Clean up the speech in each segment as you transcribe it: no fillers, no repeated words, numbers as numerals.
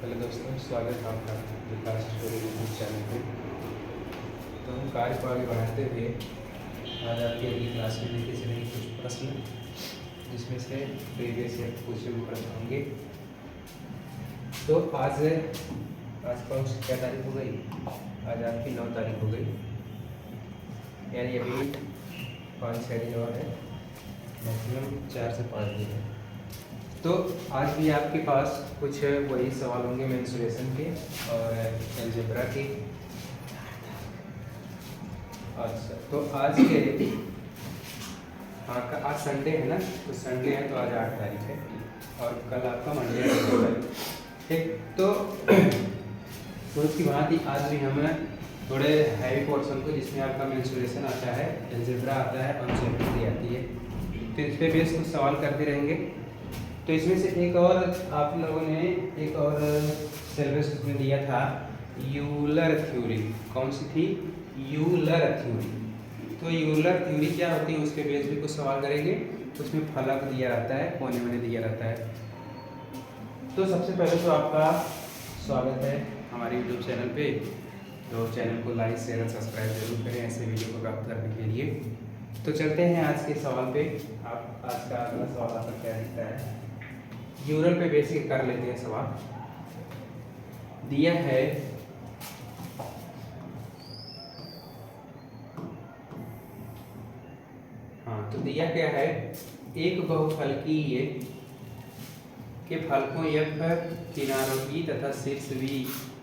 Hello दोस्तों, स्वागत है आपका विकास स्टोरी यूट्यूब चैनल पे। तो हम कार्य को आगे बढ़ाते हुए आज आपकी अगली क्लास में लेके चलेंगे कुछ प्रश्न, जिसमें से प्रीवियस ईयर पूछे हुए प्रश्न होंगे। तो आज कौन सी क्या तारीख हो गई? आज आपकी 9 तारीख हो गई, यानी अभी 5-6 दिन और है, मैक्सिमम 4 से 5 दिन है। तो आज भी आपके पास कुछ वही सवाल होंगे मेंसुरेशन के और अलजेब्रा के। अच्छा, तो आज के आज संडे है ना, तो संडे है तो आज 8 तारीख है और कल आपका मंडे है 9 तारीख। ठीक, तो उसकी भांति आज भी हम थोड़े हैवी पोर्शन को, जिसमें आपका मेंसुरेशन आता है, अलजेब्रा आता है और ज्योमेट्री आती है, तो इस पर बेस कुछ सवाल करते रहेंगे। तो इसमें से एक और आप लोगों ने एक और सिलेबस में दिया था, यूलर थ्योरी। कौन सी थी? Euler theory. तो यूलर थ्योरी क्या होती है, उसके बेस भी कुछ सवाल करेंगे। उसमें फलक दिया रहता है, कोने में दिया रहता है। तो सबसे पहले तो आपका स्वागत है हमारे यूट्यूब चैनल पे। तो चैनल को लाइक शेयर और सब्सक्राइब जरूर करें ऐसे वीडियो को प्राप्त करने के लिए। तो चलते हैं आज के सवाल पे। आप आज का अगला सवाल आपका क्या दिखता है? यूरल पे बेसिक कर लेते हैं। सवाल दिया है, हाँ, तो दिया क्या है, एक बहुफलकीय के फलकों f किनारों की तथा शीर्ष v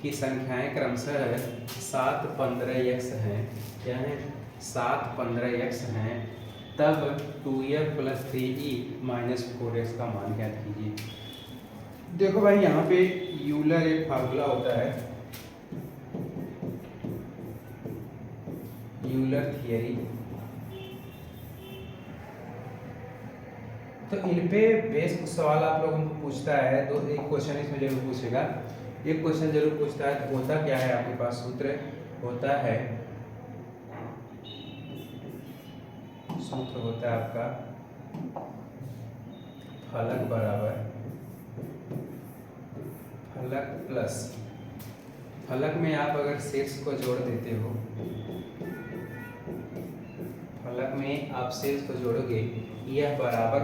की संख्याएं क्रमशः 7, 15x हैं। क्या है? 7, 15x हैं। तब 2f + 3e - 4x का मान ज्ञात कीजिए। देखो भाई, यहाँ पे यूलर एक फार्मूला होता है, यूलर थियरी। तो इन पे बेस कुछ सवाल आप लोगों को पूछता है, तो एक क्वेश्चन इसमें जरूर पूछेगा, एक क्वेश्चन जरूर पूछता है। तो होता क्या है, आपके पास सूत्र होता है, सूत्र होता है आपका फलक बराबर फलक प्लस फलक में आप अगर शीर्ष को जोड़ देते हो, फलक में आप शीर्ष को जोड़ोगे, यह बराबर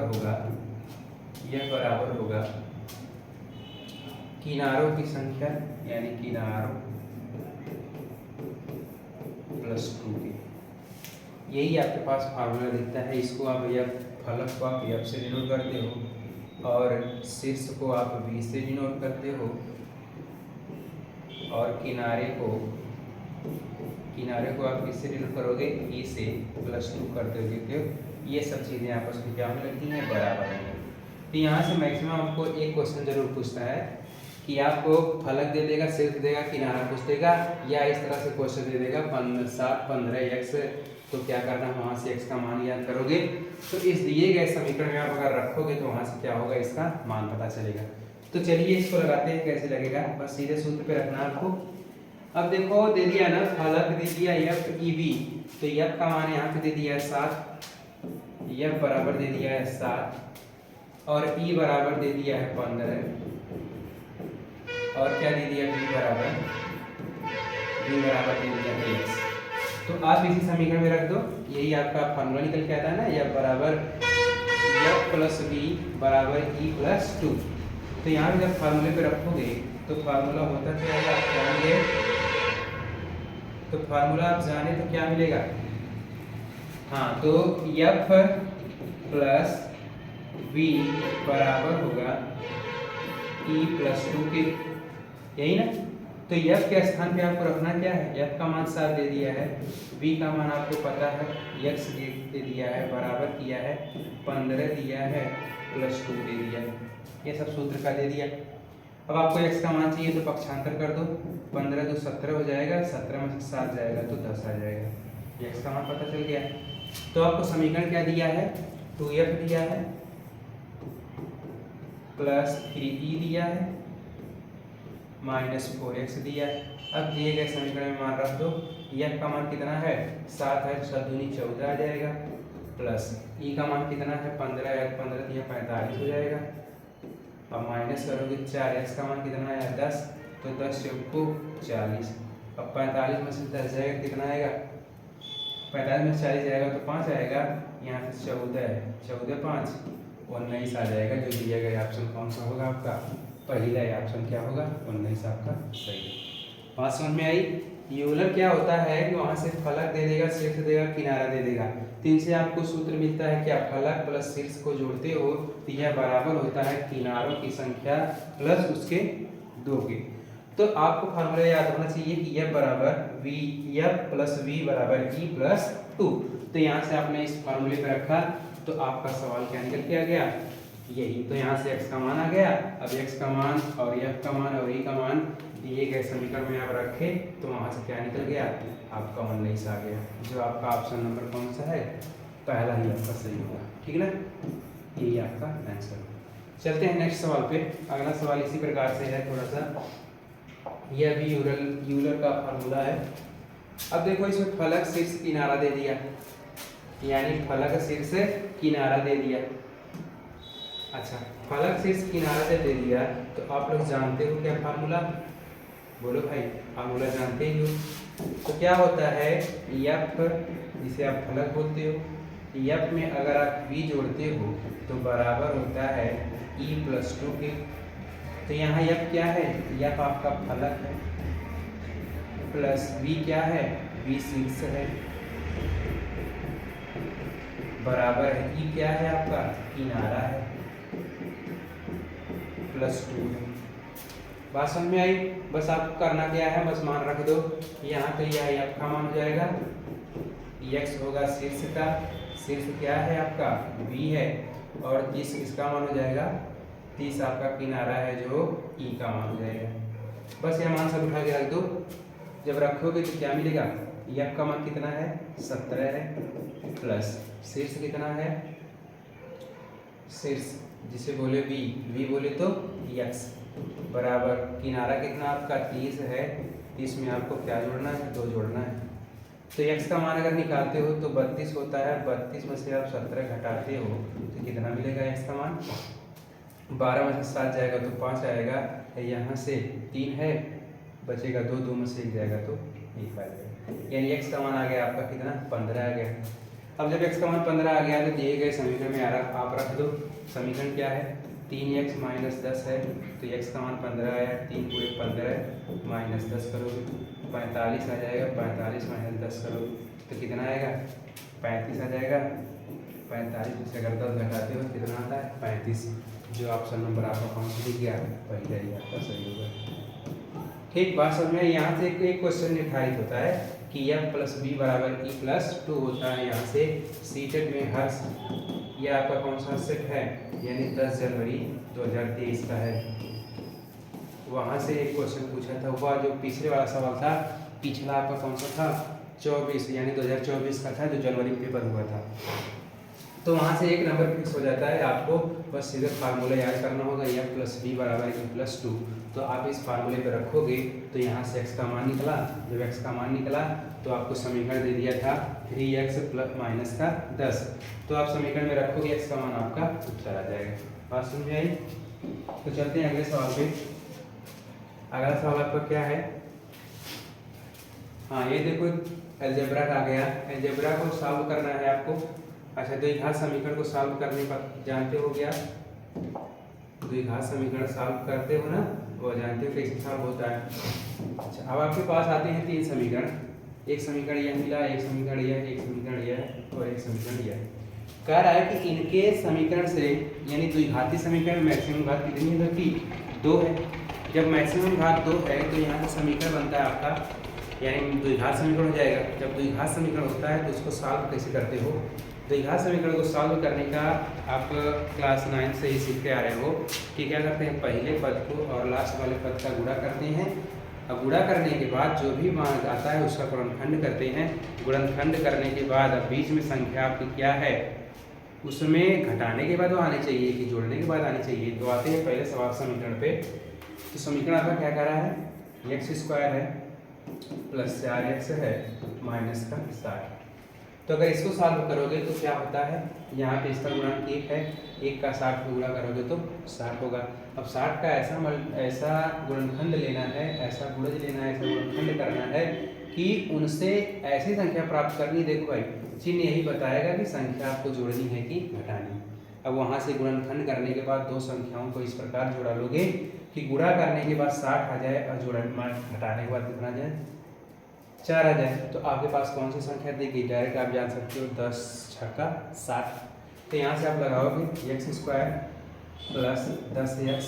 होगा किनारों की संख्या, यानी किनारों +2 के। यही आपके पास फार्मूला दिखता है। इसको आप फलक को आप f से डिनोट करते हो और शीर्ष को आप v से डिनोट करते हो और किनारे को आप किससे डिनोट करोगे? e से +2 करते हो। ये सब चीज़ें आपस में क्या होने लगती हैं? बराबर हैं। तो यहाँ से मैक्सिमम आपको एक क्वेश्चन जरूर पूछता है कि आपको फलक दे देगा, शीर्ष देगा, किनारा पूछ देगा, या इस तरह से क्वेश्चन दे देगा 7, 15x, तो क्या करना, वहाँ से x का मान याद करोगे। तो इस दिए गए समीकरण में आप अगर रखोगे तो वहाँ से क्या होगा, इसका मान पता चलेगा। तो चलिए इसको लगाते हैं, कैसे लगेगा, बस सीधे सूत्र पे रखना आपको। अब देखो, दे दिया ना, फलक दे दिया f/e/v, तो f का मान यहाँ पे दे दिया है 7, f बराबर दे दिया है 7 और e बराबर दे दिया है 15 और क्या दे दिया, v बराबर दे दिया है x। तो आप इसी समीकरण में रख दो, यही आपका फार्मूला निकल के आता है ना, f बराबर f + v बराबर e + 2। तो यहाँ जब फार्मूले पे रखोगे तो फार्मूला होता क्या है, आप जानेंगे। तो फार्मूला आप जाने तो क्या मिलेगा, हाँ, तो f + v बराबर होगा e + 2 के, यही ना। तो f के स्थान पे आपको रखना क्या है, f का मान 7 दे दिया है, v का मान आपको पता है, x दे दिया है, बराबर किया है 15 दिया है, +2 दे दिया है, ये सब सूत्र का दे दिया। अब आपको x का मान चाहिए तो पक्षांतर कर दो, 15 तो 17 हो जाएगा, 17 में से 7 जाएगा तो 10 आ जाएगा, x का मान पता चल गया। तो आपको समीकरण क्या दिया है, 2f दिया है +3e दिया है -4x दिया है। अब दिए गए समीकरण में मान रख दो, f का मान कितना है, 7 है, 7 दूनी 14 आ जाएगा, प्लस e का मान कितना है, 15 है, 15 दिया 45 हो जाएगा, अब माइनस करोगे 4, x का मान कितना आया 10, तो 10 चौक को 40। अब 45 में से 10 जाएगा कितना आएगा, 45 में से 40 जाएगा तो 5 आएगा, यहाँ से 14 है, 14 5 19 आ जाएगा। जो दिया गया ऑप्शन कौन सा होगा आपका, पहला ऑप्शन क्या होगा, 19 आपका सही है। बात समझ में आई। यूलर क्या होता है कि वहाँ से फलक दे देगा, शीर्ष देगा, किनारा दे देगा। तो इनसे आपको सूत्र मिलता है कि आप फलक प्लस शीर्ष को जोड़ते हो तो यह बराबर होता है किनारों की संख्या प्लस उसके 2 के। तो आपको फार्मूला याद होना चाहिए कि यह बराबर वी, एफ प्लस वी बराबर ई प्लस 2। तो यहाँ से आपने इस फार्मूले पे रखा तो आपका सवाल क्या निकल के आ गया, यही। तो यहाँ से x का मान आ गया। अब x का मान और f का मान और e का मान दिए गए समीकरण में आप रखे तो वहाँ से क्या निकल गया, आपका 19 आ गया। जो आपका ऑप्शन नंबर कौन सा है, पहला ही आपका सही होगा, ठीक ना, यही आपका आंसर होगा। चलते हैं नेक्स्ट सवाल पे। अगला सवाल इसी प्रकार से है थोड़ा सा, यह भी यूलर का फार्मूला है। अब देखो इसमें फलक शीर्ष किनारा दे दिया, यानी फलक शीर्ष किनारा दे दिया। अच्छा, फलक शीर्ष किनारा जब दे दिया तो आप लोग जानते हो क्या फार्मूला, बोलो भाई, फार्मूला जानते ही हो। तो क्या होता है, एफ जिसे आप फलक बोलते हो, एफ में अगर आप v जोड़ते हो तो बराबर होता है e प्लस 2 के। तो यहाँ f क्या है, f आपका फलक है, प्लस v क्या है, v शीर्ष है, बराबर है e क्या है आपका, किनारा है, प्लस 2 है। बात समझ में आई। बस आपको करना क्या है, बस मान रख दो यहाँ। तो यह f का मान हो जाएगा, x होगा शीर्ष का, शीर्ष क्या है आपका v है, और 30 इसका मान हो जाएगा, 30 आपका किनारा है जो e का मान हो जाएगा। बस यह मान सब उठा के रख दो। जब रखोगे तो क्या मिलेगा, f का मान कितना है 17 है, प्लस शीर्ष कितना है, शीर्ष जिसे बोले v बोले तो x, बराबर किनारा कितना आपका 30 है, 30 में आपको क्या जोड़ना है, 2 जोड़ना है। तो x का मान अगर निकालते हो तो 32 होता है, 32 में से आप 17 घटाते हो तो कितना मिलेगा x का मान, 12 में से 7 जाएगा तो 5 आएगा, यहाँ से 3 है बचेगा 2, 2 में से 1 जाएगा तो 1 आ जाएगा, यानी x का मान आ गया आपका कितना, 15 आ गया। अब जब x का मान 15 आ गया तो दिए गए समीकरण में आप रख दो। समीकरण क्या है, 3x माइनस 10 है, तो x का मान 15 आया, 3 पूरे 15 माइनस 10 करोगे 45 आ जाएगा, 45 माइनस 10 करोगे तो कितना आएगा, 35 आ जाएगा। 45 में से अगर 10 घटाते हो कितना आता है, 35। जो ऑप्शन नंबर आपका कौन सा दिख गया, पहले ही आपका सही होगा। ठीक, बात समझ में। यहाँ से एक क्वेश्चन निर्धारित होता है कि f प्लस बी बराबर e प्लस 2 होता है। यहाँ से सीटेट में हर, यह आपका कौन सा सेट है, यानी 10 जनवरी 2023 का है। वहाँ से एक क्वेश्चन पूछा था, वह जो पिछले वाला सवाल था, पिछला आपका कौन सा था, 24 यानी 2024 का था, जो जनवरी में पेपर हुआ था। तो वहाँ से एक नंबर फिक्स हो जाता है, आपको बस सीधे फार्मूला याद करना होगा, f प्लस बी बराबर e प्लस 2। तो आप इस फार्मूले पे रखोगे तो यहाँ से x का मान निकला। जब x का मान निकला तो आपको समीकरण दे दिया था 3x प्लस माइनस का 10। तो आप समीकरण में रखोगे, x का मान आपका उत्तर आ जाएगा। बात समझ में आई। तो चलते हैं अगले सवाल पे। अगला सवाल आपका क्या है, हाँ ये देखो अलजेब्रा आ गया। अलजेब्रा को सॉल्व करना है आपको। अच्छा, द्विघात समीकरण को सॉल्व करने का जानते हो क्या, द्विघात समीकरण सॉल्व करते हो ना, वो जानते हो कैसे सॉल्व होता है। अच्छा, अब आपके पास आते हैं 3 समीकरण। एक समीकरण यह मिला, एक समीकरण यह, एक समीकरण यह और एक समीकरण यह। कह रहा है कि इनके समीकरण से, यानी द्विघाती समीकरण में मैक्सिमम घात कितनी है, 2 है। जब मैक्सिमम घात 2 है तो यहाँ से समीकरण बनता है आपका, यानी द्विघात समीकरण हो जाएगा। जब द्विघात समीकरण होता है तो उसको सॉल्व कैसे करते हो, द्विघात समीकरण को सॉल्व करने का आप क्लास 9 से ही सीखते आ रहे हो कि क्या करते हैं, पहले पद को और लास्ट वाले पद का गुणा करते हैं। अब गुणा करने के बाद जो भी मान आता है उसका गुणनखंड करते हैं। गुणनखंड करने के बाद अब बीच में संख्या आपकी क्या है, उसमें घटाने के बाद वो आनी चाहिए कि जोड़ने के बाद आनी चाहिए। तो आते हैं पहले सवाल समीकरण पे। तो समीकरण आपका क्या कर रहा है, x स्क्वायर है प्लस 4x है माइनस का 60। तो अगर इसको सॉल्व करोगे तो क्या होता है, यहाँ पे इसका गुणांक 1 है, 1 का 60 को गुणा करोगे तो 60 होगा। अब 60 का ऐसा गुणनखंड लेना है, ऐसा गुणज लेना है, ऐसा गुणनखंड करना है कि उनसे ऐसी संख्या प्राप्त करनी। देखो भाई चिन्ह यही बताएगा कि संख्या आपको जोड़नी है कि घटानी। अब वहाँ से गुणनखंड करने के बाद दो संख्याओं को इस प्रकार जोड़ा लोगे कि गुणा करने के बाद 60 आ जाए और घटाने के बाद कितना आ जाए 4 आ जाए। तो आपके पास कौन सी संख्या देगी, डायरेक्ट आप जान सकते हो 10 छक्का 60। तो यहाँ से आप लगाओगे x square plus 10x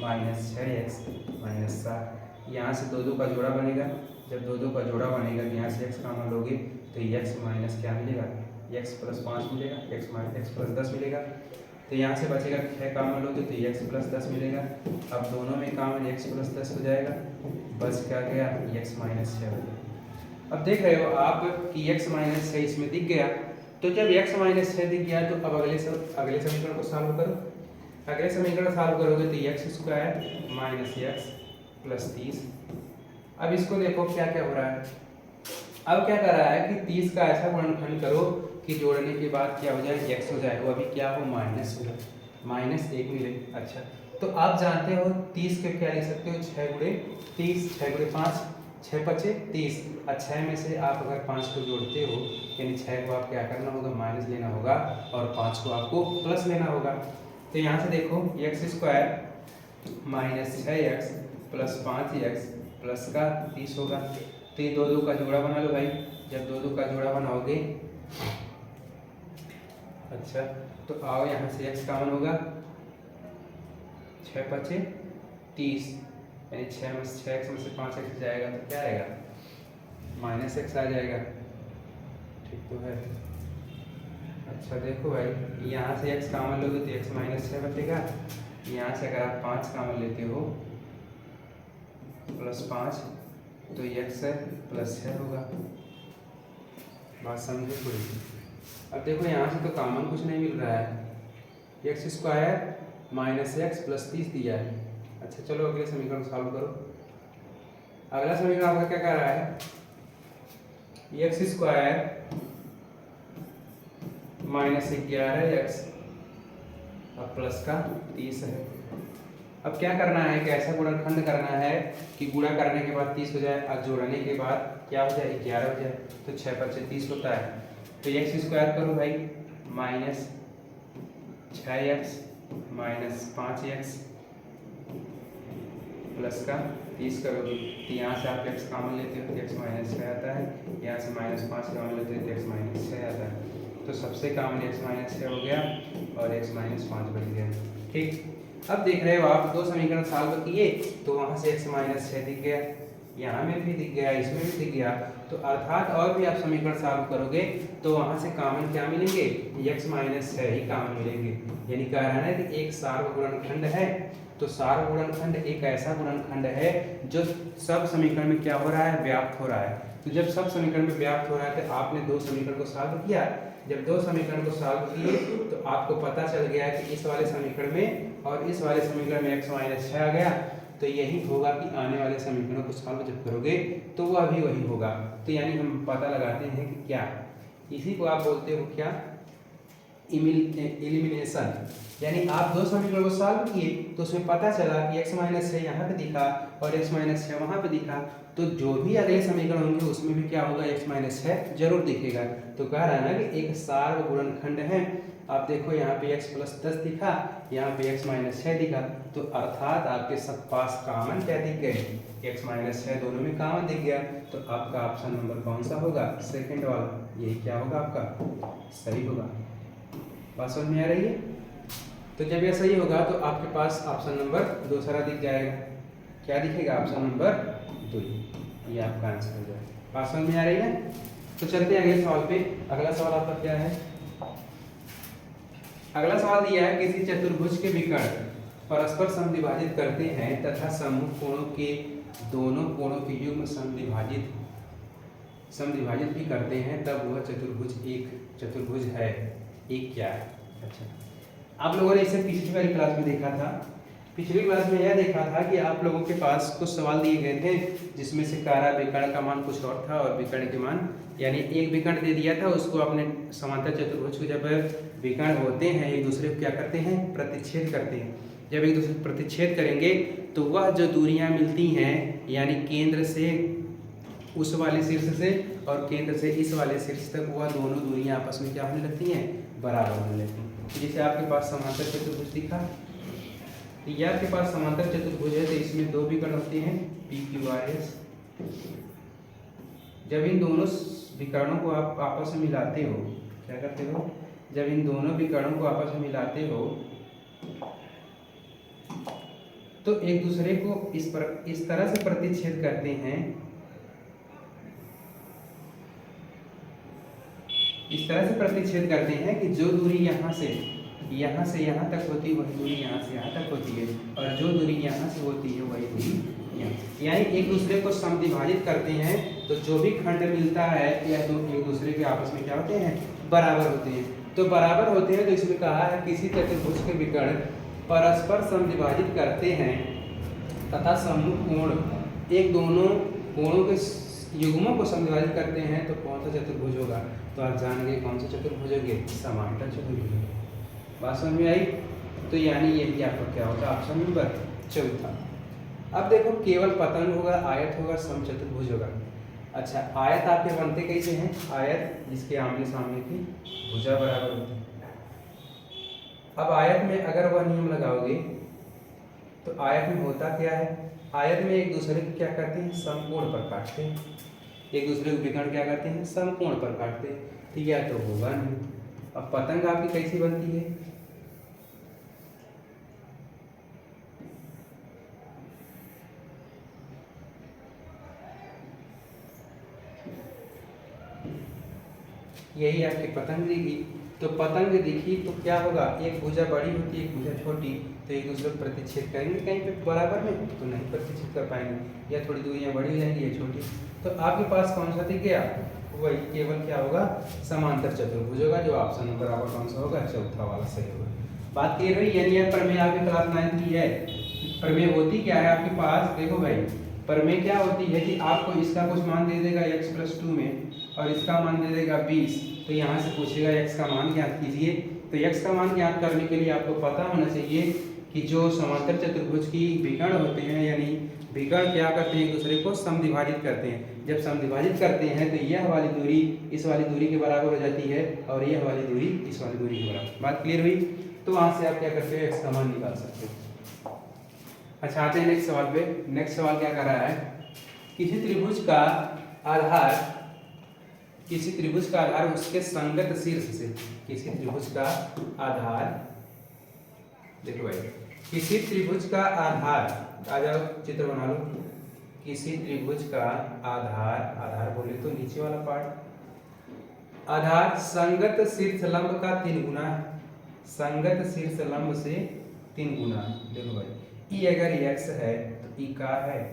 minus 6x minus 7। यहाँ से दो का जोड़ा बनेगा, जब दो का जोड़ा बनेगा तो यहाँ से x कॉमन लोगे तो x माइनस क्या मिलेगा, x प्लस 5 मिलेगा, x प्लस 10 मिलेगा। तो यहाँ से बचेगा 6 कॉमन लोगे तो x प्लस 10 मिलेगा। अब दोनों में कॉमन x प्लस 10 हो जाएगा, बस क्या गया x माइनस 6 हो गया। अब देख रहे हो आप कि x माइनस 6 इसमें दिख गया। तो जब x माइनस 6 दिख गया तो अब अगले समीकरण को सॉल्व करो। अगले समीकरण सॉल्व करोगे तो x square minus x plus 30। अब इसको देखो क्या क्या हो रहा है। अब क्या कर रहा है कि 30 का ऐसा गुणनखंड करो कि जोड़ने के बाद क्या हो जाए x हो जाए, वो अभी क्या हो माइनस हो, माइनस 1 मिले। अच्छा तो आप जानते हो 30 के क्या लिख सकते हो 6 गुणे 30, 6 गुणे 5, 6 पचे 30। और 6 में से आप अगर 5 को जोड़ते हो यानी 6 को आप क्या करना होगा माइनस लेना होगा और 5 को आपको प्लस लेना होगा। तो यहाँ से देखो x square minus 6x plus 5x plus का 30 होगा। तो ये दो का जोड़ा बना लो भाई। जब दो का जोड़ा बनाओगे अच्छा तो आओ यहाँ से x कॉमन होगा, 6 पचे 30 यानी 6x में से 5x जाएगा तो क्या आएगा माइनस x आ जाएगा। ठीक तो है। अच्छा देखो भाई यहाँ से x कॉमन लोगे तो x माइनस 6 बचेगा। यहाँ से अगर आप 5 कॉमन लेते हो प्लस 5 तो x प्लस 6 होगा। बात समझे थोड़ी। अब देखो यहाँ से तो कॉमन कुछ नहीं मिल रहा है, x square minus x plus 30 दिया है। अच्छा चलो अगले समीकरण को सॉल्व करो। अगला समीकरण आपका क्या कर रहा है एक्स स्क्वायर माइनस 11x अब प्लस का 30 है। अब क्या करना है कि ऐसा गुणनखंड करना है कि गुणा करने के बाद 30 हो जाए और जोड़ने के बाद क्या हो जाए 11 हो जाए। तो 6 पचे 30 होता है। तो एक्स स्क्वायर करो भाई minus 6x minus 5x plus का 30 करोगे तो यहाँ से आप x कॉमन लेते हो तो x माइनस 6 आता है, यहाँ से माइनस 5 कॉमन लेते हो तो x माइनस 6 आता है। तो सबसे कॉमन x माइनस 6 हो गया और x माइनस 5 बच गया। ठीक। अब देख रहे हो आप दो समीकरण सॉल्व किए तो वहाँ से x माइनस 6 दिख गया, यहाँ में भी दिख गया, इसमें भी दिख गया। तो अर्थात और भी आप समीकरण सॉल्व करोगे तो वहाँ से कॉमन क्या मिलेंगे x माइनस 6 ही कॉमन मिलेंगे। यानी कह रहा है कि एक सार्वगुणनखंड है। तो सार्वगुणनखंड एक ऐसा गुणनखंड है जो सब समीकरण में क्या हो रहा है व्याप्त हो रहा है। तो जब सब समीकरण में व्याप्त हो रहा है तो आपने दो समीकरण को सॉल्व किया। जब दो समीकरण को सॉल्व किए तो आपको पता चल गया कि इस वाले समीकरण में और इस वाले समीकरण में x माइनस 6 आ गया। तो यही होगा कि आने वाले समीकरणों को सॉल्व जब करोगे तो वह भी वही होगा। तो यानी हम पता लगाते हैं कि क्या, इसी को आप बोलते हो क्या एलिमिनेशन। यानी आप दो समीकरण को सॉल्व किए तो उसमें पता चला कि x माइनस 6 यहाँ पे दिखा और x माइनस 6 वहाँ पे दिखा। तो जो भी अगले समीकरण होंगे उसमें भी क्या होगा x माइनस 6 जरूर दिखेगा। तो कह रहा है ना कि एक सार्वगुणनखंड है। आप देखो यहाँ पे x प्लस 10 दिखा, यहाँ पे x माइनस 6 दिखा। तो अर्थात आपके सब पास कॉमन क्या दिख गए x माइनस 6 दोनों में कॉमन दिख गया। तो आपका ऑप्शन नंबर कौन सा होगा सेकंड वाला, यही क्या होगा आपका सही होगा। बात समझ में आ रही है। तो जब यह सही होगा तो आपके पास ऑप्शन नंबर दूसरा दिख जाएगा। क्या दिखेगा ऑप्शन नंबर 2, ये आपका आंसर हो जाएगा। बात समझ में आ रही है। तो चलते हैं अगले सवाल पे। अगला सवाल आपका क्या है, अगला सवाल दिया है किसी चतुर्भुज के विकर्ण परस्पर समद्विभाजित करते हैं तथा सम्मुख कोणों के दोनों कोणों के युग्म समद्विभाजित भी करते हैं तब वह चतुर्भुज एक चतुर्भुज है। एक क्या है। अच्छा आप लोगों ने इसे पिछली वाली क्लास में देखा था। पिछली क्लास में यह देखा था कि आप लोगों के पास कुछ सवाल दिए गए थे जिसमें से कारा विकर्ण का मान कुछ और था और विकर्ण के मान यानी एक विकर्ण दे दिया था, उसको आपने समांतर चतुर्भुज को जब विकर्ण होते हैं एक दूसरे को क्या करते हैं प्रतिच्छेद करते हैं। जब एक दूसरे से प्रतिच्छेद करेंगे तो वह जो दूरियां मिलती हैं, यानी केंद्र से उस वाले शीर्ष से और केंद्र से इस वाले शीर्ष तक, वह दोनों दूरियां आपस में क्या होने लगती हैं, बराबर होने लगती हैं। जैसे आपके पास समांतर चतुर्भुज दिखा, ये आपके पास समांतर चतुर्भुज है, तो इसमें दो विकर्ण होते हैं PQRS। जब इन दोनों विकर्णों को आप आपस में मिलाते हो, क्या करते हो, जब इन दोनों विकर्णों को आपस में मिलाते हो तो एक दूसरे को इस तरह से प्रतिच्छेद करते हैं, इस तरह से प्रतिच्छेद करते हैं कि जो दूरी यहाँ से यहाँ तक होती है, वही दूरी यहाँ से यहाँ तक होती है, और जो दूरी यहाँ से होती है वही दूरी यहाँ, यानी एक दूसरे को समद्विभाजित करते हैं। तो जो भी खंड मिलता है यह दो एक दूसरे के आपस में क्या होते हैं, बराबर होते हैं। तो बराबर होते हैं तो इसमें कहा है किसी चतुर्भुज के विकर्ण परस्पर समद्विभाजित करते हैं तथा सम्मुख कोण एक दोनों कोणों के युग्मों को समद्विभाजित करते हैं, तो कौन सा चतुर्भुज होगा, तो आप जान गए कौन सा चतुर्भुज होंगे, समांतर चतुर्भुज। बात समझ में आई। तो यानी यही आपका क्या होगा, ऑप्शन नंबर चौथा। अब देखो केवल पतंग होगा, आयत होगा, समचतुर्भुज होगा। अच्छा, आयत आपके बनते कैसे हैं, आयत जिसके आमने सामने की भुजा बराबर होती है। अब आयत में अगर वह नियम लगाओगे तो आयत में होता क्या है, आयत में एक दूसरे को क्या करते हैं, समकोण पर काटते हैं, एक दूसरे को विकर्ण क्या करते हैं, समकोण पर काटते हैं। तो यह तो होगा नहीं। अब पतंग आपकी कैसी बनती है, यही आपकी पतंग दिखी। तो पतंग दिखी तो क्या होगा, एक भुजा बड़ी होती है, एक भुजा छोटी, तो एक दूसरे को प्रतिच्छेद करेंगे कहीं पे बराबर में, तो नहीं प्रतिच्छेद कर पाएंगे, या थोड़ी दूरियां बड़ी हो जाएंगी या छोटी। तो आपके पास कौन सा दिख गया, वही केवल क्या होगा, समांतर चतुर्भुज होगा, जो ऑप्शन नंबर आपका कौन सा होगा, चौथा वाला सही होगा। बात क्लियर हुई। यानी यह प्रमेय आपकी क्लास 9 की है। प्रमेय होती क्या है आपके पास, देखो भाई, प्रमेय क्या होती है कि आपको इसका कुछ मान दे देगा x+2 में और इसका मान दे देगा 20, तो यहाँ से पूछेगा x का मान ज्ञात कीजिए। तो x का मान ज्ञात करने के लिए आपको पता होना चाहिए कि जो समांतर चतुर्भुज की विकर्ण होते हैं, यानी विकर्ण क्या करते हैं, एक दूसरे को समद्विभाजित करते हैं। जब समद्विभाजित करते हैं तो यह वाली दूरी इस वाली दूरी के बराबर हो जाती है और यह वाली दूरी इस वाली दूरी के बराबर। बात क्लियर हुई। तो वहाँ से आप क्या करते हो, x का मान निकाल सकते हो। अच्छा, आते हैं नेक्स्ट सवाल पे। नेक्स्ट सवाल क्या कर रहा है, किसी त्रिभुज का आधार उसके संगत शीर्ष से, किसी त्रिभुज का आधार, देखो भाई, किसी त्रिभुज का आधार, आ जाओ चित्र बना लो। किसी त्रिभुज का आधार बोले तो नीचे वाला पार्ट, आधार संगत शीर्ष लंब का 3 गुना है, संगत शीर्ष लंब से 3 गुना। देखो भाई, ई अगर x है तो ई का है,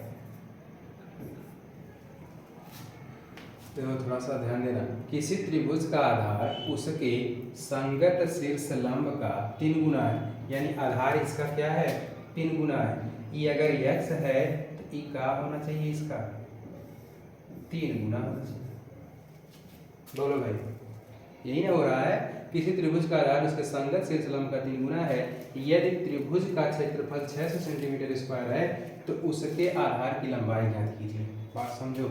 तो थोड़ा सा ध्यान देना, किसी त्रिभुज का आधार उसके संगत शीर्ष लंब का 3 गुना है, यानी आधार इसका क्या है, 3 गुना है। ई अगर x है तो ई का होना चाहिए, इसका 3 गुना होना चाहिए। बोलो भाई, यही ना हो रहा है, किसी त्रिभुज का आधार उसके संगत शीर्ष लंब का 3 गुना है। यदि त्रिभुज का क्षेत्रफल 600 सेंटीमीटर स्क्वायर है तो उसके आधार की लंबाई ज्ञात कीजिए। बात समझो।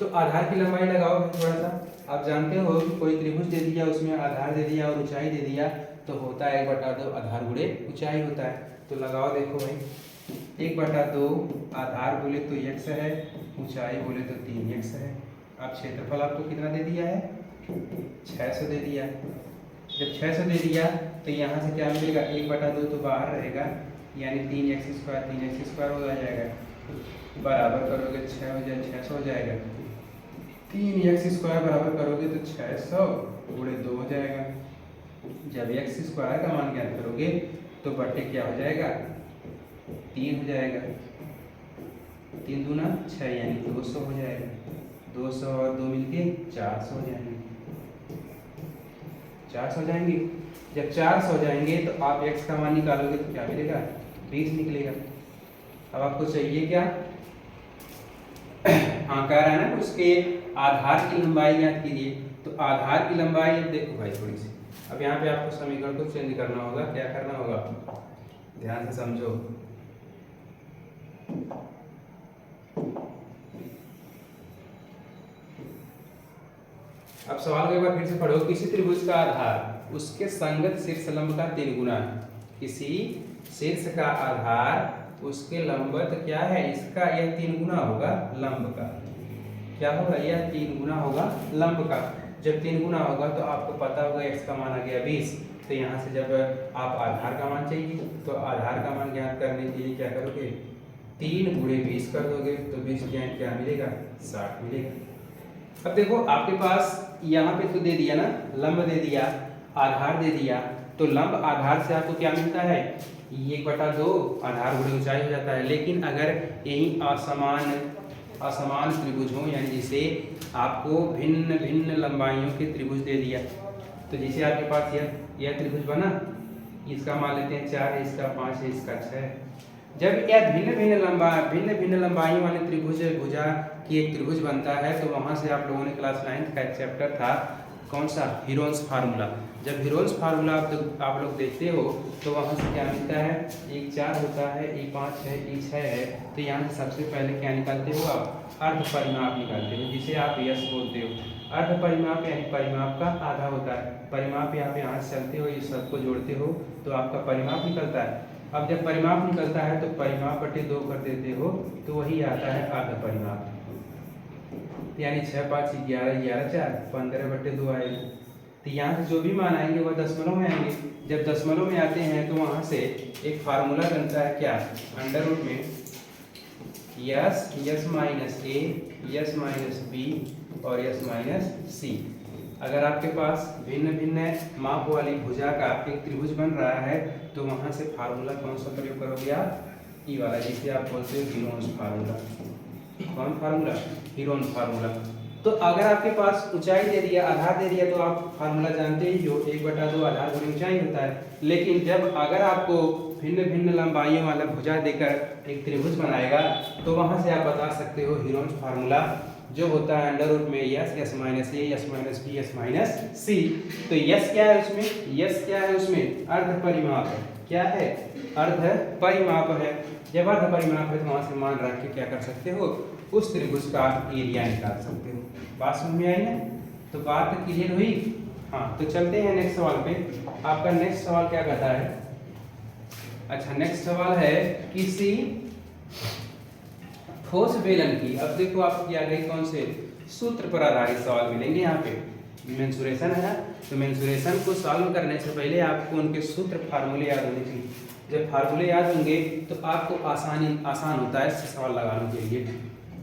तो आधार की लंबाई लगाओ थोड़ा सा। आप जानते हो कि कोई त्रिभुज दे दिया, उसमें आधार दे दिया और ऊंचाई दे दिया, तो होता है 1/2 आधार गुणे ऊंचाई होता है। तो लगाओ, देखो भाई, 1/2 आधार बोले तो x है, ऊंचाई बोले तो 3x है। अब क्षेत्रफल आपको कितना दे दिया है, 600 दे दिया। जब 600 दे दिया तो यहाँ से क्या मिलेगा, 1/2 तो बाहर रहेगा, यानी 3x² हो जाएगा, बराबर करोगे 6 हो जाए 600 हो जाएगा। 3x² बराबर करोगे तो 600 गुणे 2 हो जाएगा। जब x² का मान ज्ञात करोगे तो बटे क्या हो जाएगा, 3 हो जाएगा। 3 दूना 6 यानी 200 हो जाएगा। 200 और 2 मिलके 400 हो जाएंगे, 400 हो जाएंगे। जब 400 हो जाएंगे तो आप x का मान निकालोगे तो क्या मिलेगा, 20 निकलेगा। अब आपको चाहिए क्या, हाँ कह रहा है ना, उसके आधार की लंबाई ज्ञात कीजिए। तो आधार की लंबाई देखो भाई थोड़ी सी, अब यहाँ पे आपको समीकरण को चेंज करना होगा। क्या करना होगा, ध्यान से समझो। अब सवाल को एक बार फिर से पढ़ो। किसी त्रिभुज का आधार उसके संगत शीर्ष लंब का 3 गुना है। किसी शीर्ष का आधार उसके लंबवत क्या है, इसका यह 3 गुना होगा लंब का। क्या होगा, यह 3 गुना होगा लंब का। जब 3 गुना होगा तो आपको पता होगा x का मान आ गया 20। तो यहाँ से जब आप आधार का मान चाहिए तो आधार का मान ज्ञात करने के लिए क्या करोगे, 3 गुणे 20 कर दोगे तो 20 क्या मिलेगा, 60 मिलेगा। अब देखो आपके पास यहाँ पे तो दे दिया ना, लंब दे दिया, आधार दे दिया, तो लंब आधार से आपको क्या मिलता है, 1/2 आधार गुणे ऊंचाई हो जाता है। लेकिन अगर यही असमान त्रिभुज हो, यानी जिसे आपको भिन्न भिन्न लंबाइयों के त्रिभुज दे दिया, तो जैसे आपके पास यह त्रिभुज बना, इसका मान लेते हैं 4 है, इसका 5 है, इसका 6 है। जब यह भिन्न भिन्न लंबाई वाले त्रिभुज भुजा की एक त्रिभुज बनता है, तो वहाँ से आप लोगों ने क्लास 9th का एक चैप्टर था, कौन सा, हीरोन्स फार्मूला। जब हीरोन्स फार्मूला आप लोग देखते हो तो वहाँ से क्या मिलता है, एक 4 होता है, एक 5 है, एक 6 है। तो यहाँ से सबसे पहले क्या निकालते हो आप, अर्ध परिमाप निकालते हो, जिसे आप यस बोलते हो। अर्ध परिमाप यानी परिमाप का आधा होता है। परिमाप यहाँ पे हाथ चलते हो, ये सबको जोड़ते हो तो आपका परिमाप निकलता है। अब जब परिमाप निकलता है तो परिमाप बटे 2 कर देते हो, तो वही आता है अर्ध परिमाप। यानी 6 5 11 11 4 15/2 आएगा। तो यहाँ से जो भी मान आएंगे वह दशमलव में आएंगे। जब दशमलव में आते हैं तो वहाँ से एक फार्मूला बनता है क्या, अंडर रूट में s minus a, s minus B और यस माइनस सी। अगर आपके पास भिन्न भिन्न माप वाली भुजा का एक त्रिभुज बन रहा है तो वहाँ से फार्मूला कौन सा प्रयोग करोगे आप, ई वाला, जिसे आप बोलते हो हीरोन्स फार्मूला। कौन फार्मूला, हीरोन्स फार्मूला। तो अगर आपके पास ऊंचाई दे दिया, आधार दे दिया, तो आप फार्मूला जानते ही हो, 1/2 आधार गुणे ऊंचाई होता है। लेकिन जब अगर आपको भिन्न भिन्न लंबाइयों वाला भुजा देकर एक त्रिभुज बनाएगा तो वहाँ से आप बता सकते हो हीरोन्स फार्मूला, जो होता है अंडर रूट में s minus a, s minus b, s minus c. तो यस क्या है उसमें, यस क्या है उसमें, अर्ध परिमाप है। क्या है, अर्ध परिमाप है। जब अर्ध परिमाप है तो वहाँ से मान रख के क्या कर सकते हो, उस त्रिभुज का एरिया निकाल सकते हो। बात समझ में आई ना, तो बात क्लियर हुई। हाँ, तो चलते हैं नेक्स्ट सवाल पे। आपका नेक्स्ट सवाल क्या कहता है, अच्छा नेक्स्ट सवाल है किसी ठोस बेलन की। अब देखो आपकी आ गई कौन से, सूत्र पर आधारित सवाल मिलेंगे यहाँ पे। मेंसुरेशन है ना, तो मेंसुरेशन को सॉल्व करने से पहले आपको उनके सूत्र फार्मूले याद होने चाहिए। जब फार्मूले याद होंगे तो आपको आसान होता है सवाल लगाने के लिए।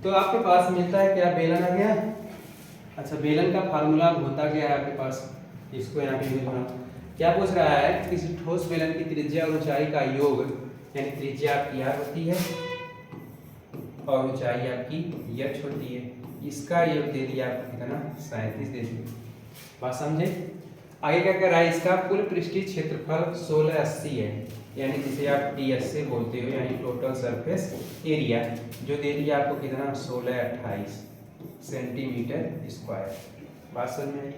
तो आपके पास मिलता है क्या, बेलन आ गया। अच्छा, बेलन का फार्मूला होता क्या है आपके पास, इसको यहाँ पे यूज होना। क्या पूछ रहा है, किसी ठोस बेलन की त्रिज्या और ऊंचाई का योग, यानी त्रिज्या आपकी r होती है और ऊंचाई आपकी h होती है, इसका योग दे दिया आपको कितना, 37 दे दिया। बात समझे। आगे क्या कर रहा है, इसका कुल पृष्ठीय क्षेत्रफल 1680 है, यानी जिसे आप टीएस से बोलते हो, यानी टोटल सरफेस एरिया, जो दे दिया आपको कितना, 1628 सेंटीमीटर स्क्वायर। बात समझ में।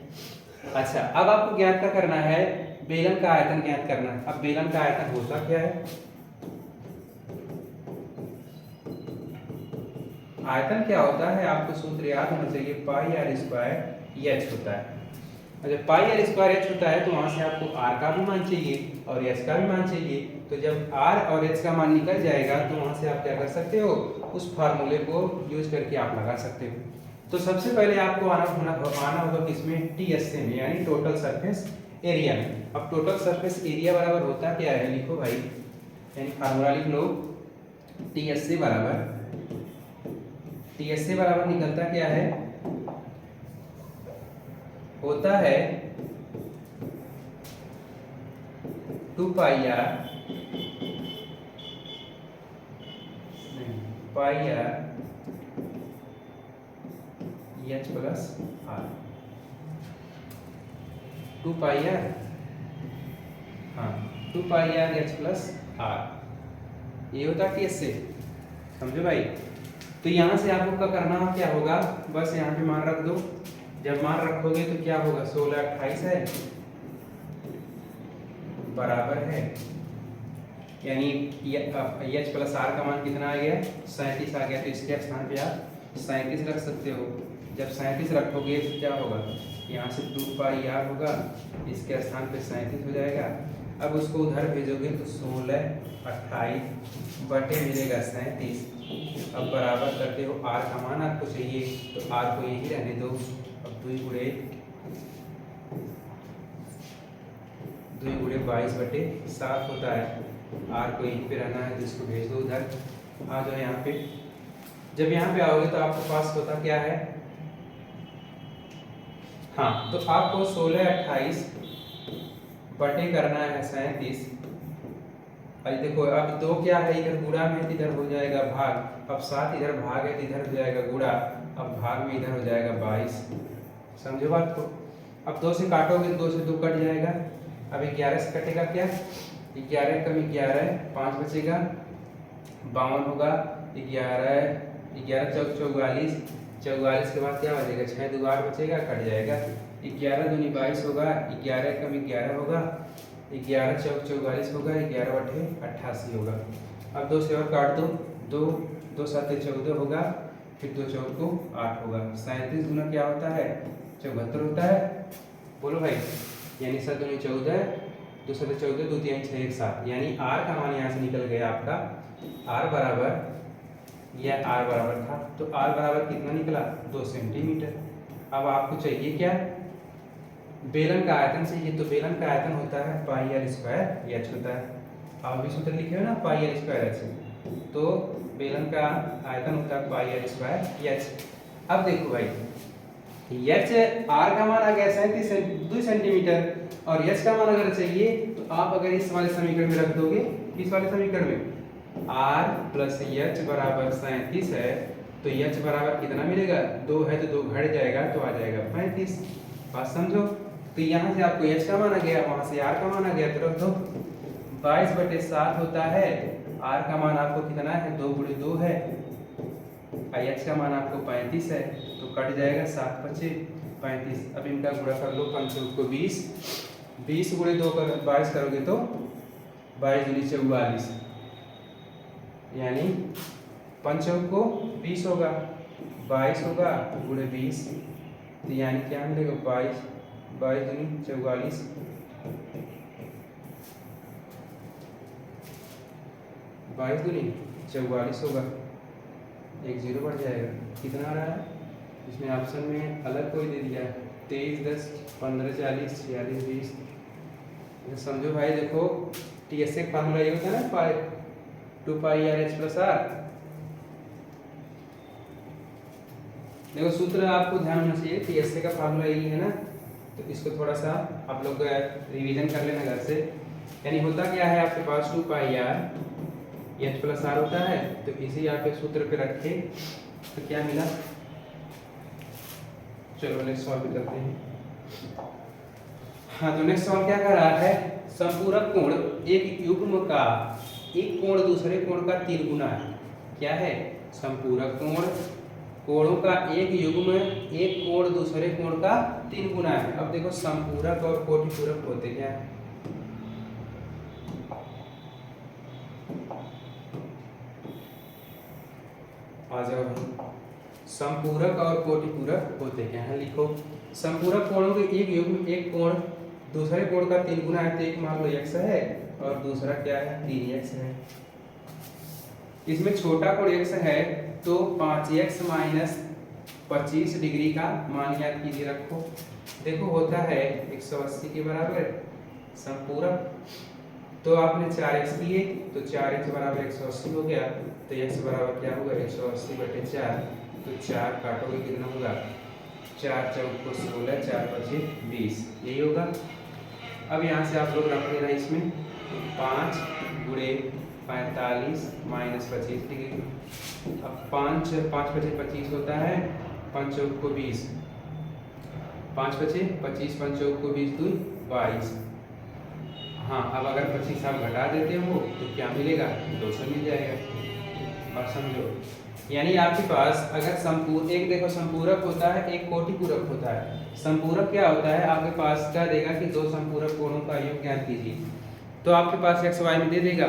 अच्छा, अब आपको ज्ञात क्या करना है, बेलन का आयतन ज्ञात करना है। अब बेलन का आयतन होता क्या है, आयतन क्या होता है आपको सूत्र याद होना चाहिए, पाई आर स्क्वायर एच होता है। जब पाई आर स्क्वायर एच होता है तो वहां से आपको आर का भी मान चाहिए और एच का भी मान चाहिए। तो जब आर और एच का मान निकल जाएगा तो वहां से आप क्या कर सकते हो, उस फार्मूले को यूज करके आप लगा सकते हो। तो सबसे पहले आपको आना होगा किसमें, टीएसए में, यानी टोटल सरफेस एरिया में। अब टोटल सरफेस एरिया बराबर होता क्या है, लिखो भाई, यानी फार्मूला लिख लो, टीएसए बराबर निकलता क्या है, होता है 2 pi r h plus r, 2 pi r, हाँ 2 pi r h plus r, ये होता है टीएसए। समझो भाई। तो यहाँ से आपको क्या करना, क्या होगा, बस यहाँ पे मान रख दो। जब मान रखोगे तो क्या होगा, 1628 है बराबर है यानी एच प्लस आर का मान कितना आ गया, 37 आ गया। तो इसके स्थान पे आप 37 रख सकते हो। जब 37 रखोगे तो क्या होगा, यहाँ से 2 पाई आर होगा, इसके स्थान पे 37 हो जाएगा। अब उसको उधर भेजोगे तो 16 28 बटे मिलेगा 37। अब बराबर करते हो, आर का मान आपको चाहिए तो आर को यही रहने दो। अब 2 गुणे 22/7 होता है। आर को यहीं पे रहना है तो इसको भेज दो उधर। आ जाओ यहाँ पे। जब यहाँ पे आओगे तो आपके पास होता क्या है, हाँ तो आपको 16 28 बटे करना है 37। अब देखो, अब 2 क्या है इधर गुणा में, इधर हो जाएगा भाग। अब 7 इधर भाग है तो इधर हो जाएगा गुणा। अब भाग में इधर हो जाएगा 22। समझो बात को। अब 2 से काटोगे तो 2 से 2 कट जाएगा। अब 11 से कटेगा क्या, 11 कम 11 5 बचेगा, 52 होगा। 11 चौक 44, 44 के बाद क्या बचेगा, 6 2 8 बचेगा, कट जाएगा। 11 दूनी 22 होगा, 11 कम 11 होगा, 11 चौक 44 होगा, 11 बटे 88 होगा। अब 2 से और काट दो, 2 2 7 14 होगा, फिर 2 चौक को 8 होगा। 37 गुना क्या होता है, 74 होता है। बोलो भाई, यानी 7 दूनी 14, 2 7 14, 2 3 6 1 7, यानी आर का मान यहाँ से निकल गया आपका। आर बराबर, यह आर बराबर था तो आर बराबर कितना निकला, 2 सेंटीमीटर। अब आपको चाहिए क्या, बेलन का आयतन चाहिए। तो बेलन का आयतन होता है पाई आर स्क्वायर एच होता है। आप भी सूत्र लिखे हो ना, पाई आर स्क्वायर एच। तो बेलन का आयतन होता है पाई आर स्क्वायर एच। अब देखो भाई, एच आर का मान आ गया 37 सेंटीमीटर और एच का मान अगर चाहिए तो आप अगर इस वाले समीकरण में रख दोगे, इस वाले समीकरण में आर प्लस एच बराबर 37 है तो एच बराबर कितना मिलेगा, 2 है तो 2 घट जाएगा तो आ जाएगा 35। बात समझो। तो यहाँ से आपको एच का मान आ गया, वहाँ से आर का मान आ गया तो रख दो। 22/7 होता है। आर का मान आपको कितना है, 2 गुणे 2 है। एच का मान आपको 35 है तो कट जाएगा, 7 बचे 35। अब इनका गुणा कर लो, 5 को 20, 20 गुणे 2 कर 22 करोगे तो 22 दूनी 44, यानी 5 को 20 होगा, 22 होगा गुणे 20, तो यानी क्या मिलेगा, 22 दूनी 44, 22 दूनी 44 होगा। एक 0 बढ़ जाएगा। कितना आ रहा है, इसमें ऑप्शन में अलग कोई दे दिया है, 23 10 15 40 46 20। समझो भाई, देखो टी एस का फार्मूला ये होता है ना, पाई 2 pi r h plus are. देखो सूत्र आपको ध्यान होना चाहिए, टी एस का फार्मूला यही है ना, तो इसको थोड़ा सा आप लोग रिवीजन कर लेना घर से। यानी होता क्या है, आपके पास 2 pi r h plus are होता है, तो इसी आपके सूत्र पे रखे तो क्या मिला। चलो नेक्स्ट सॉल्व करते हैं। हाँ तो नेक्स्ट सवाल क्या कर रहा है, संपूरक कोण एक युग्म का एक कोण दूसरे कोण का 3 गुना है। क्या है, संपूरक कोण, कोणों का एक युग्म एक कोण दूसरे कोण का 3 गुना है। अब देखो संपूरक और कोटिपूरक होते क्या है, आ जाओ। संपूरक और कोटिपूरक होते क्या है, लिखो। संपूरक कोणों के एक युग्म एक कोण दूसरे कोण का 3 गुना है। तो एक मान लो x है और दूसरा क्या है, 3x है। इसमें छोटा कोण x है तो 5x माइनस 25 डिग्री का मान याद कीजिए, रखो। देखो होता है 180 के बराबर संपूरक, तो आपने 4x लिए तो 4x बराबर 180 हो गया, तो x बराबर क्या होगा, 180/4। तो 4 काटोगे कितना होगा, 4 चौक को 16, 4 5 20, यही होगा। अब यहाँ से आप लोग रख लेना इसमें 5 गुणे 45 माइनस 25 डिग्री। अब 5 5 5 25 होता है, 5 चौक को 20, 5 5 25, 5 चौक को 20 2 22। हाँ अब अगर 25 आप घटा देते हो तो क्या मिलेगा, 200 मिल जाएगा। और समझो, यानी आपके पास अगर संपूरक, एक देखो संपूरक होता है एक कोटिपूरक होता है। संपूरक क्या होता है, आपके पास क्या देगा कि 2 संपूरक कोणों का योग ज्ञात कीजिए, तो आपके पास x y में दे देगा।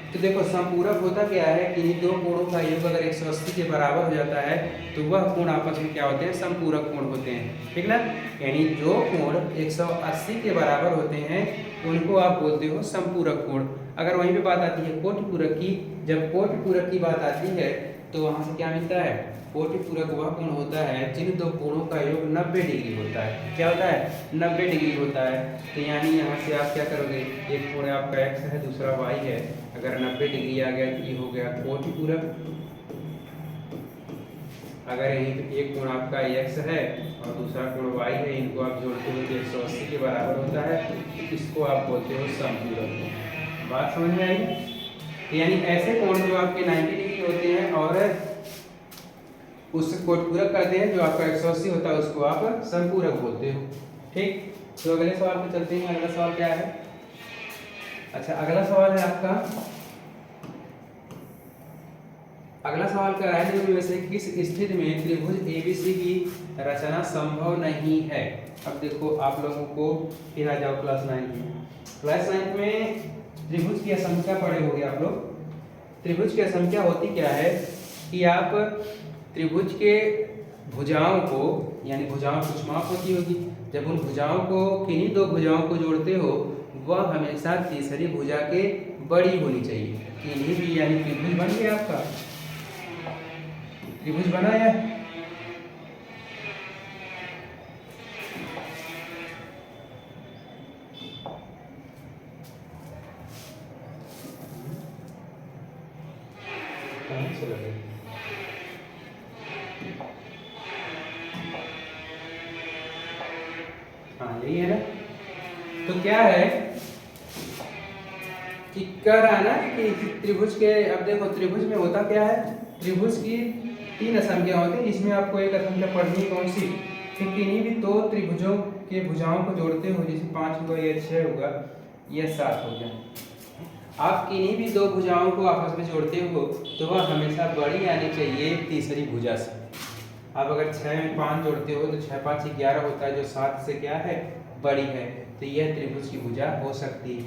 तो तो देखो संपूरक होता क्या है कि दो कोणों का योग अगर 180 के बराबर हो जाता है तो वह कोण आपस में क्या होते हैं, संपूरक कोण होते हैं, ठीक ना। यानी जो कोण 180 के बराबर होते हैं उनको आप बोलते हो संपूरक कोण। अगर वहीं पे बात आती है कोटिपूरक की, जब कोटिपूरक की बात आती है तो वहाँ से क्या मिलता है, कोटिपूरक वह कोण होता है जिन दो कोणों का योग 90 डिग्री होता है। क्या होता है, 90 डिग्री होता है। तो यानी यहाँ से आप क्या करोगे, एक कोण आपका x है दूसरा y है, अगर 90 डिग्री आ गया तो ये हो गया कोटिपूरक। अगर यहीं पे एक कोण आपका x है और दूसरा कोण y है, इनको आप जोड़ते हो तो 180 के बराबर होता है, इसको आप बोलते हो संपूरक। बात समझ में आई। तो यानी ऐसे कोण जो आपके 90 डिग्री होते हैं और उससे कोटपूरक करते हैं, जो आपका 180 होता है उसको आप संपूरक बोलते हो, ठीक। तो अगले सवाल पे चलते हैं। अगला सवाल क्या है, अच्छा अगला सवाल है आपका, अगला सवाल का है में से किस स्थिति में त्रिभुज ABC की रचना संभव नहीं है। अब देखो आप लोगों को फिर आ जाओ क्लास 9 में। क्लास 9 में त्रिभुज की असंख्या पढ़े होंगे आप लोग। त्रिभुज की असंख्या होती क्या है कि आप त्रिभुज के भुजाओं को, यानी भुजाओं कुछ माप होती होगी, जब उन भुजाओं को किन्हीं दो भुजाओं को जोड़ते हो वह हमेशा तीसरी भुजा के बड़ी होनी चाहिए। किन्हीं भी, यानी त्रिभुज बन गया आपका, त्रिभुज बना है। हाँ यही है ना। तो क्या है कि कह रहा है ना कि त्रिभुज के, अब देखो त्रिभुज में होता क्या है, त्रिभुज की 3 असंख्या होती है, इसमें आपको एक असंख्या पढ़नी है कौन सी, कि किन्हीं भी 2 त्रिभुजों के भुजाओं को जोड़ते हो, जैसे 5 होगा या 6 होगा या 7 हो गया। आप किन्हीं भी 2 भुजाओं को आपस में जोड़ते हो तो वह हमेशा बड़ी आनी चाहिए तीसरी भुजा से। आप अगर 6 में 5 जोड़ते हो तो 6 5 11 होता है, जो 7 से क्या है, बड़ी है, तो यह त्रिभुज की भुजा हो सकती है।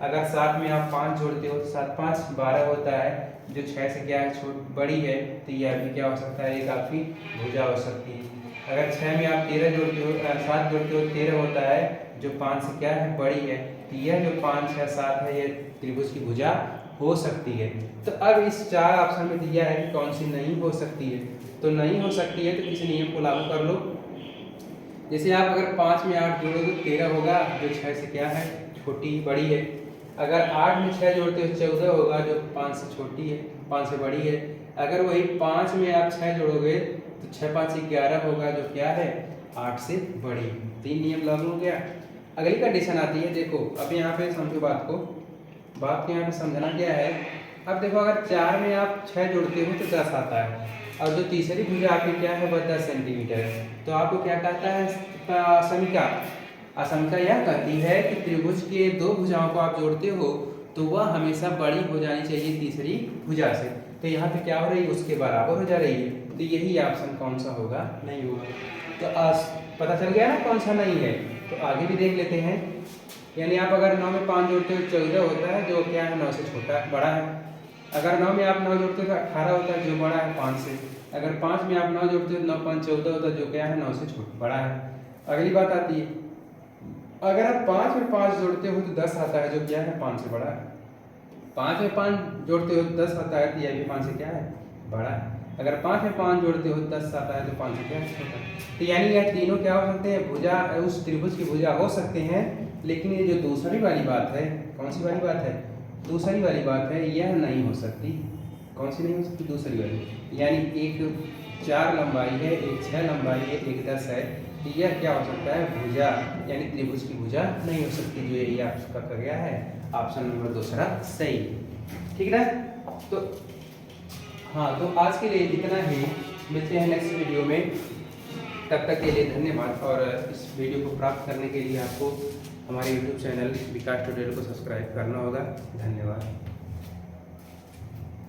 अगर 7 में आप 5 जोड़ते हो तो 7 5 12 होता है, जो 6 से क्या है, बड़ी है, तो यह भी क्या हो सकता है, एक आपकी भुजा हो सकती है। अगर 6 में आप 13 जोड़ते हो, 7 जोड़ते हो 13 होता है, जो 5 से क्या है, बड़ी है, तो यह जो 5 6 7 है यह त्रिभुज की भुजा हो सकती है। तो अब इस 4 ऑप्शन में दिया है कि कौन सी नहीं हो सकती है, तो नहीं हो सकती है तो किसी नियम को लागू कर लो। जैसे आप अगर 5 में 8 जोड़ोगे तो 13 होगा, जो 6 से क्या है, छोटी बड़ी है। अगर 8 में 6 जोड़ते हो 14 होगा, जो 5 से छोटी है, 5 से बड़ी है। अगर वही 5 में आप 6 जोड़ोगे तो 6 5 11 होगा, जो क्या है, 8 से बड़ी। 3 नियम लागू हो गया। अगली कंडीशन आती है, देखो अब यहाँ पे समझो बात को, बात को यहाँ पे समझना क्या है। अब देखो अगर 4 में आप 6 जोड़ते हो तो 10 आता है, और जो तीसरी भुजा आपकी क्या है, वह 10 सेंटीमीटर है। तो आपको क्या कहता है, असंख्या। असंख्या यह कहती है कि त्रिभुज के 2 भुजाओं को आप जोड़ते हो तो वह हमेशा बड़ी हो जानी चाहिए तीसरी भुजा से। तो यहाँ पे क्या हो रही है, उसके बराबर हो जा रही है। तो यही ऑप्शन कौन सा होगा, नहीं होगा। तो पता चल गया ना कौन सा नहीं है। तो आगे भी देख लेते हैं। यानी आप अगर 9 में 5 जोड़ते हो 14 होता है, जो क्या है, 9 से छोटा है, बड़ा है। अगर 9 में आप 9 जोड़ते हो तो 18 होता है, जो बड़ा है 5 से। अगर 5 में आप 9 जोड़ते हो तो 9 5 14 होता है, जो क्या है, 9 से छोटा बड़ा है। अगली बात आती है, अगर आप 5 में 5 जोड़ते हो तो 10 आता है, जो क्या है, 5 से बड़ा है। 5 में 5 जोड़ते हो तो 10 आता है, तो यह भी 5 से क्या है, बड़ा है। अगर 5 में 5 जोड़ते हो 10 आता है, तो 5 से क्या है, छोटा है। तो यानी यह तीनों क्या हो सकते हैं, भुजा, उस त्रिभुज की भुजा हो सकते हैं। लेकिन ये जो दूसरी वाली बात है, कौन सी वाली बात है, दूसरी वाली बात है, यह नहीं हो सकती। कौन सी नहीं हो सकती, दूसरी वाली। यानी एक 4 लंबाई है, एक 6 लंबाई है, एक 10 है, तो यह क्या हो सकता है, भुजा, यानी त्रिभुज की भुजा नहीं हो सकती। जो यही आपका कर गया है, ऑप्शन नंबर 2 सही, ठीक ना। तो हाँ, तो आज के लिए इतना ही, मिलते हैं नेक्स्ट वीडियो में। तब तक के लिए धन्यवाद। और इस वीडियो को प्राप्त करने के लिए आपको हमारे YouTube चैनल विकास ट्यूटोरियल को सब्सक्राइब करना होगा। धन्यवाद।